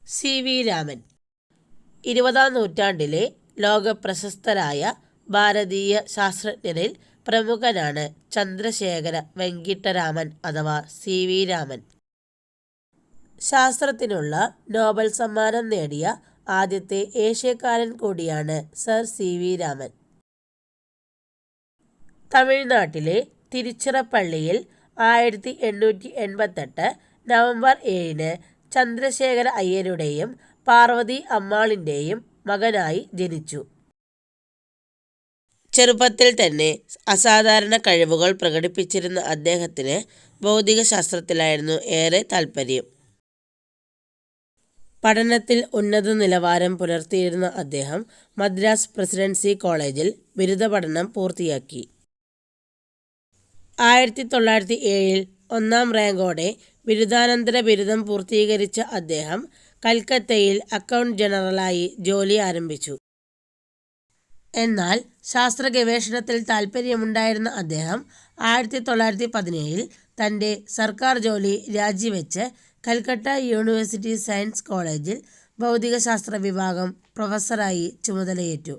CV. Raman 20-ാം നൂറ്റാണ്ടിലെ ലോകപ്രശസ്തരായ ഭാരതീയ ശാസ്ത്രജ്ഞരിൽ പ്രമുഖനാണ് ചന്ദ്രശേഖര വെങ്കിട്ടരാമൻ അഥവാ CV. Raman. ശാസ്ത്രത്തിനുള്ള Nobel സമ്മാനം നേടിയ ആദ്യത്തെ ഏഷ്യക്കാരൻ കൂടിയാണ് സർ സി.വി. രാമൻ. തമിഴ്നാട്ടിലെ തിരുച്ചിറപ്പള്ളിയിൽ 1888 നവംബർ 7-ന് ചന്ദ്രശേഖര അയ്യരുടെയും പാർവതി അമ്മാളിൻ്റെയും മകനായി ജനിച്ചു. ചെറുപ്പത്തിൽ തന്നെ അസാധാരണ കഴിവുകൾ പ്രകടിപ്പിച്ചിരുന്ന അദ്ദേഹത്തിന് ഭൗതികശാസ്ത്രത്തിലായിരുന്നു ഏറെ താൽപ്പര്യം. പഠനത്തിൽ ഉന്നത നിലവാരം പുലർത്തിയിരുന്ന അദ്ദേഹം മദ്രാസ് പ്രസിഡൻസി കോളേജിൽ ബിരുദ പഠനം പൂർത്തിയാക്കി. 1907 ഒന്നാം റാങ്കോടെ ബിരുദാനന്തര ബിരുദം പൂർത്തീകരിച്ച അദ്ദേഹം കൽക്കത്തയിൽ അക്കൗണ്ട് ജനറലായി ജോലി ആരംഭിച്ചു. എന്നാൽ ശാസ്ത്ര ഗവേഷണത്തിൽ താൽപ്പര്യമുണ്ടായിരുന്ന അദ്ദേഹം 1917 തൻ്റെ സർക്കാർ ജോലി രാജിവെച്ച് കൽക്കട്ട യൂണിവേഴ്സിറ്റി സയൻസ് കോളേജിൽ ഭൗതികശാസ്ത്ര വിഭാഗം പ്രൊഫസറായി ചുമതലയേറ്റു.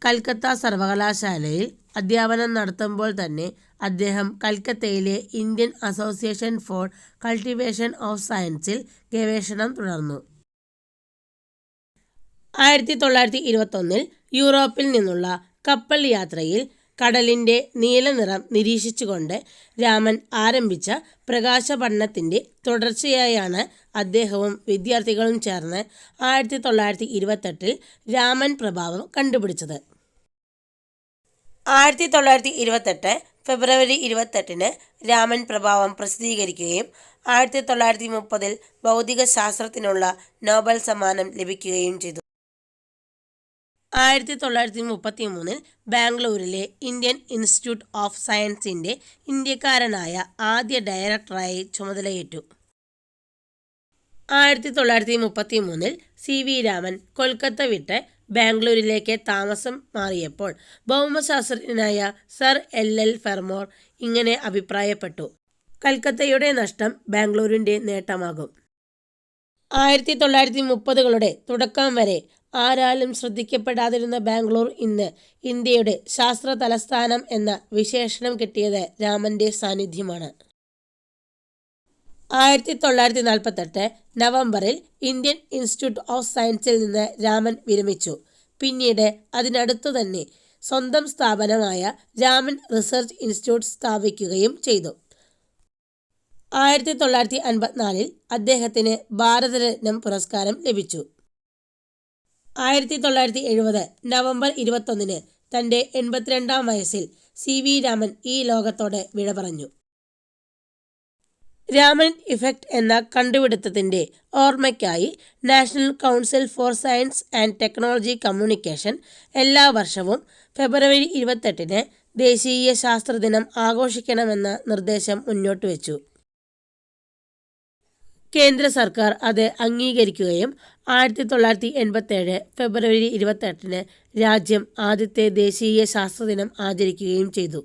കൽക്കത്ത സർവകലാശാലയിൽ അധ്യാപനം നടത്തുമ്പോൾ തന്നെ അദ്ദേഹം കൽക്കത്തയിലെ Indian association for cultivation of സയൻസിൽ ഗവേഷണം തുടർന്നു. 1921 യൂറോപ്പിൽ നിന്നുള്ള കപ്പൽ യാത്രയിൽ കടലിൻ്റെ നീലനിറം നിരീക്ഷിച്ചുകൊണ്ട് രാമൻ ആരംഭിച്ച പ്രകാശ പഠനത്തിൻ്റെ തുടർച്ചയായാണ് അദ്ദേഹവും വിദ്യാർത്ഥികളും ചേർന്ന് 1928 രാമൻ പ്രഭാവം കണ്ടുപിടിച്ചത്. 1928 ഫെബ്രുവരി 28-ന് രാമൻ പ്രഭാവം പ്രസിദ്ധീകരിക്കുകയും 1930 ഭൗതിക ശാസ്ത്രത്തിനുള്ള നോബൽ സമ്മാനം ലഭിക്കുകയും ചെയ്തു. 1933 ബാംഗ്ലൂരിലെ ഇന്ത്യൻ ഇൻസ്റ്റിറ്റ്യൂട്ട് ഓഫ് സയൻസിൻ്റെ ഇന്ത്യക്കാരനായ ആദ്യ ഡയറക്ടറായി ചുമതലയേറ്റു. 1933 സി.വി. രാമൻ കൊൽക്കത്ത വിട്ട് ബാംഗ്ലൂരിലേക്ക് താമസം മാറിയപ്പോൾ ഭൗമശാസ്ത്രജ്ഞനായ സർ എൽ. ഫെർമോർ ഇങ്ങനെ അഭിപ്രായപ്പെട്ടു: കൽക്കത്തയുടെ നഷ്ടം ബാംഗ്ലൂരിൻ്റെ നേട്ടമാകും. 1930കളുടെ തുടക്കം വരെ ആരാലും ശ്രദ്ധിക്കപ്പെടാതിരുന്ന ബാംഗ്ലൂർ ഇന്ന് ഇന്ത്യയുടെ ശാസ്ത്ര തലസ്ഥാനം എന്ന വിശേഷണം കിട്ടിയത് രാമൻ്റെ സാന്നിധ്യമാണ്. 1948 നവംബറിൽ ഇന്ത്യൻ ഇൻസ്റ്റിറ്റ്യൂട്ട് ഓഫ് സയൻസിൽ നിന്ന് രാമൻ വിരമിച്ചു. പിന്നീട് അതിനടുത്തു തന്നെ സ്വന്തം സ്ഥാപനമായ രാമൻ റിസർച്ച് ഇൻസ്റ്റിറ്റ്യൂട്ട് സ്ഥാപിക്കുകയും ചെയ്തു. 1954 അദ്ദേഹത്തിന് ഭാരതരത്നം പുരസ്കാരം ലഭിച്ചു. 1970 നവംബർ 21-ന് തൻ്റെ 82-ാം വയസ്സിൽ സി.വി. രാമൻ ഈ ലോകത്തോട് വിട പറഞ്ഞു. രാമൻ ഇഫക്റ്റ് എന്ന കണ്ടുപിടുത്തത്തിൻ്റെ ഓർമ്മയ്ക്കായി national council for science and technology communication എല്ലാ വർഷവും ഫെബ്രുവരി 28-ന് ദേശീയ ശാസ്ത്രദിനം ആഘോഷിക്കണമെന്ന നിർദ്ദേശം മുന്നോട്ട് വച്ചു. കേന്ദ്ര സർക്കാർ അത് അംഗീകരിക്കുകയും 1987 ഫെബ്രുവരി 28-ന് രാജ്യം ആദ്യത്തെ ദേശീയ ശാസ്ത്രദിനം ആചരിക്കുകയും ചെയ്തു.